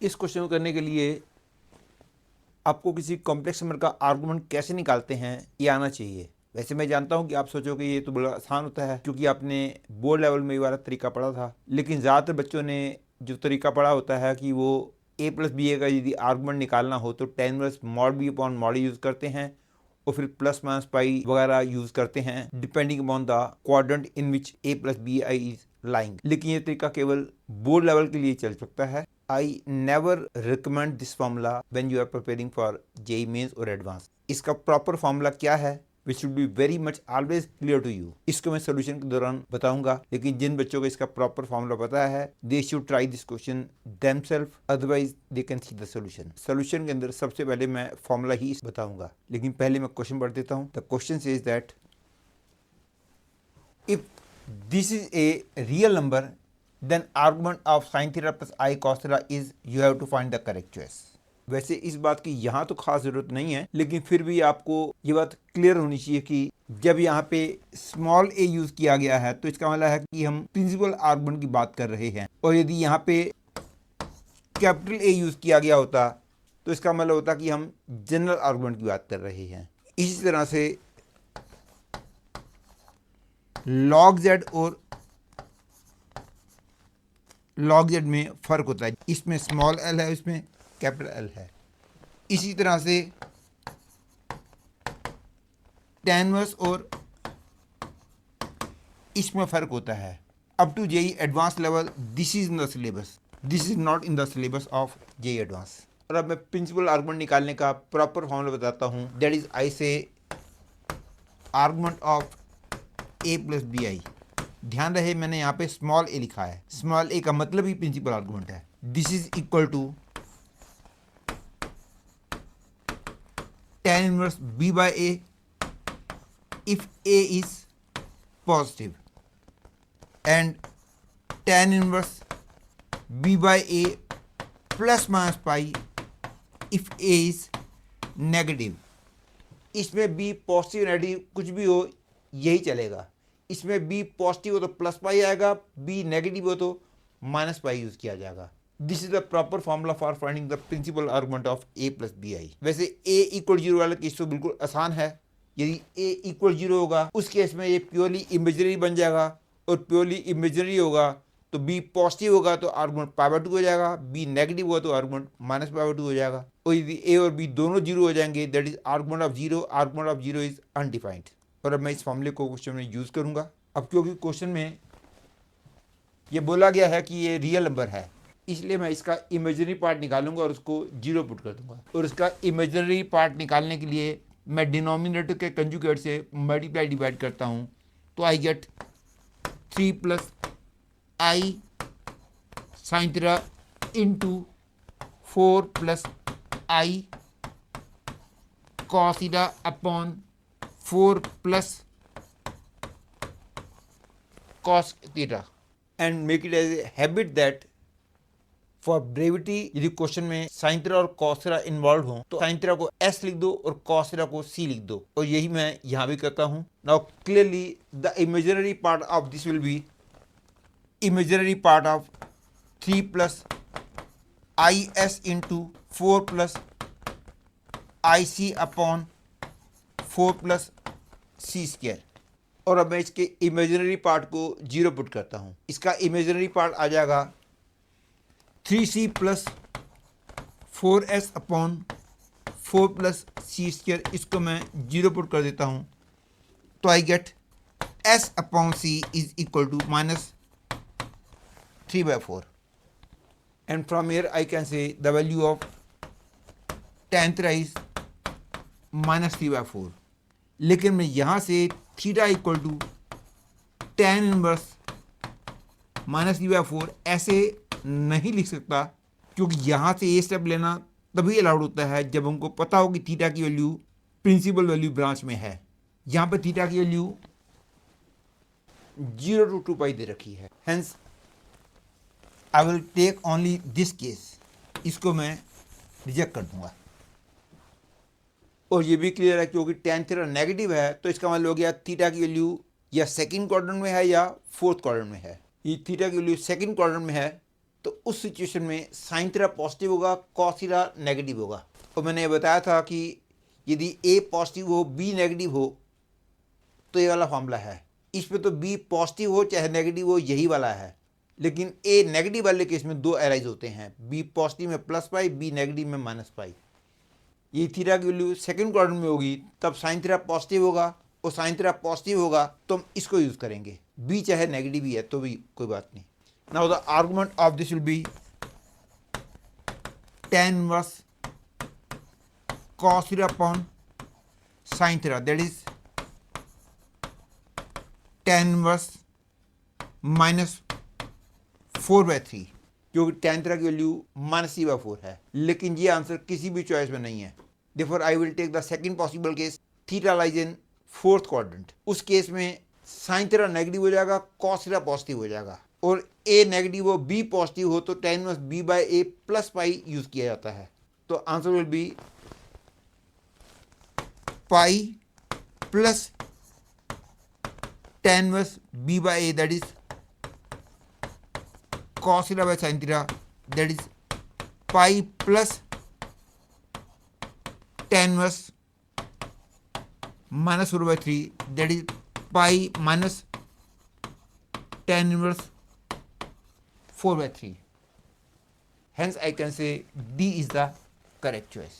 इस क्वेश्चन को करने के लिए आपको किसी कॉम्प्लेक्स नंबर का आर्गुमेंट कैसे निकालते हैं ये आना चाहिए। वैसे मैं जानता हूँ कि आप सोचोगे ये तो बड़ा आसान होता है क्योंकि आपने बोर्ड लेवल में ये वाला तरीका पढ़ा था, लेकिन ज़्यादातर बच्चों ने जो तरीका पढ़ा होता है कि वो a प्लस बी ए का यदि आर्गुमेंट निकालना हो तो tan inverse mod b upon mod use करते हैं और फिर प्लस माइनस पाई वगैरह यूज़ करते हैं depending upon the quadrant in which a plus b i is lying. लेकिन ये तरीका केवल बोर्ड लेवल के लिए चल सकता है। I never recommend this formula when you are preparing for JEE Mains or Advanced. इसका प्रॉपर फॉर्मूला क्या है which should be very much always clear to you. इसको मैं सोल्यूशन के दौरान बताऊंगा, लेकिन जिन बच्चों को इसका प्रॉपर फॉर्मूला पता है they should try this question themselves, otherwise they can see the solution. Solution के अंदर सबसे पहले मैं फॉर्मूला ही बताऊंगा, लेकिन पहले मैं क्वेश्चन पढ़ देता हूँ। The question says that if this is a real number then argument of sin theta plus I cos theta is you have to find the correct choice. वैसे इस बात की यहाँ तो खास जरूरत नहीं है, लेकिन फिर भी आपको ये बात क्लियर होनी चाहिए कि जब यहाँ पे स्मॉल a यूज किया गया है तो इसका मतलब है कि हम प्रिंसिपल आर्गुमेंट की बात कर रहे हैं, और यदि यहाँ पे कैपिटल A यूज किया गया होता तो इसका मतलब होता कि हम जनरल आर्गुमेंट की बात कर रहे हैं। इसी तरह से log z और log z में फ़र्क होता है, इसमें स्मॉल l है, इसमें कैपिटल L है। इसी तरह से tan इनवर्स और इसमें फ़र्क होता है। Up to JEE advance level this is in the syllabus, this is not in the syllabus of JEE advance. और अब मैं प्रिंसिपल आर्गुमेंट निकालने का प्रॉपर फॉर्मूला बताता हूँ। That is I say argument of a plus b i. ध्यान रहे मैंने यहाँ पे स्मॉल a लिखा है, स्मॉल a का मतलब ही प्रिंसिपल आर्गुमेंट है। This is equal to tan inverse b by a if a is positive and tan inverse b by a plus minus pi if a is negative। इसमें b positive negative कुछ भी हो यही चलेगा। इसमें b positive हो तो plus pi आएगा, b नेगेटिव हो तो माइनस पाई यूज किया जाएगा। This is the proper formula for finding the principal argument of a plus b i. वैसे a इक्वल जीरो वाला केस तो बिल्कुल आसान है। यदि a इक्वल जीरो होगा उस केस में ये प्योरली इमेजिनरी बन जाएगा, और प्योरली इमेजिनरी होगा तो b पॉजिटिव होगा तो आर्गुमेंट पाई बाय 2 हो जाएगा, b नेगेटिव होगा तो आर्गुमेंट माइनस पाई बाय 2 हो जाएगा। और यदि a और b दोनों जीरो हो जाएंगे that is argument of zero is undefined. और अब मैं इस फॉर्मूले को क्वेश्चन में यूज करूंगा। अब क्योंकि क्वेश्चन में ये बोला गया है कि ये रियल नंबर है, इसलिए मैं इसका इमेजिनरी पार्ट निकालूंगा और उसको जीरो पुट कर दूंगा। और इसका इमेजिनरी पार्ट निकालने के लिए मैं डिनोमिनेटर के कंजुगेट से मल्टीप्लाई डिवाइड करता हूं, तो I get 3 plus i sine theta into 4 plus i cos theta upon 4 plus cos theta, and make it as a habit that for brevity यदि क्वेश्चन में साइन थीटा और cos theta involve हो तो sine theta को s लिख दो और cos theta को c लिख दो, और यही मैं यहां भी करता हूं। Now clearly the imaginary part of this will be imaginary part of 3 plus I S into 4 plus I C upon 4 plus C square. और अब मैं इसके इमेजिनरी पार्ट को जीरो पुट करता हूं। इसका इमेजिनरी पार्ट आ जाएगा 3c plus 4s upon 4 plus C square. इसको मैं जीरो पुट कर देता हूं, तो I get s upon c is equal to minus 3/4, and from here I can say the value of tan theta is minus 3/4। लेकिन मैं यहां से theta equal to tan inverse minus 3/4 ऐसे नहीं लिख सकता, क्योंकि यहां से ये स्टेप लेना तभी अलाउड होता है जब हमको पता हो कि थीटा की वैल्यू प्रिंसिपल वैल्यू ब्रांच में है। यहां पर थीटा की वैल्यू 0 to 2 पाई दे रखी है, hence I will take only this case. इसको मैं रिजेक्ट कर दूंगा। और ये भी क्लियर है क्योंकि tan थीटा नेगेटिव है तो इसका मतलब हो गया थीटा की वैल्यू या सेकंड क्वाड्रेंट में है या फोर्थ क्वाड्रेंट में है। ये थीटा की वैल्यू सेकंड क्वाड्रेंट में है तो उस सिचुएशन में साइन थीटा पॉजिटिव होगा, कॉस थीटा नेगेटिव होगा। और मैंने बताया था कि यदि ए पॉजिटिव हो बी नेगेटिव हो तो ये वाला फॉर्मूला है। इसमें तो बी पॉजिटिव हो चाहे नेगेटिव हो यही वाला है, लेकिन ए नेगेटिव वाले केस में दो एराइज होते हैं, बी पॉजिटिव में प्लस पाई, बी नेगेटिव में माइनस पाई। ये थीटा की वैल्यू सेकंड क्वाड्रेंट में होगी तब साइन थीटा पॉजिटिव होगा, और साइन थीटा पॉजिटिव होगा तो हम इसको यूज करेंगे, बी चाहे नेगेटिव ही है तो भी कोई बात नहीं। Now the argument of this will B tan inverse cos theta upon sin theta, that is tan inverse minus 4/3, क्योंकि tan थीटा की वैल्यू -c/4 है, लेकिन ये आंसर किसी भी चॉइस में नहीं है। Therefore I will take the second possible case, theta lies in fourth quadrant. उस केस में साइन थीटा नेगेटिव हो जाएगा, कॉस थीटा पॉजिटिव हो जाएगा, और ए नेगेटिव हो बी पॉजिटिव हो तो tan inverse b by a plus pi use किया जाता है। तो answer will be pi plus tan inverse b by a, that is cos theta by sin theta, that is pi plus tan inverse -4/3, that is pi minus tan inverse 4/3. Hence I can say D is the correct choice.